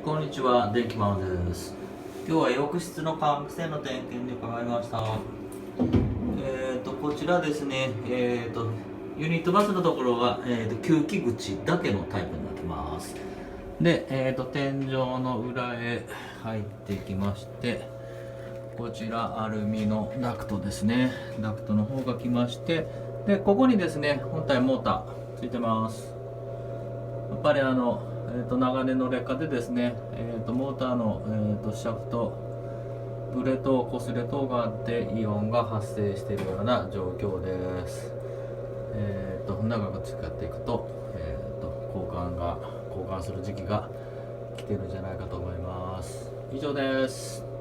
こんにちは、電気マンです。今日は浴室の換気扇の点検に伺いました。こちらですね、ユニットバスのところは、吸気口だけのタイプになってます。で、天井の裏へ入ってきまして、こちらアルミのダクトですね。ダクトの方が来まして、で、ここにですね、本体モーターついてます。やっぱり長年の劣化でですね、モーターの、シャフトブレと擦れ等があってイオンが発生しているような状況です。長く使っていくと、交換する時期が来てるんじゃないかと思います。以上です。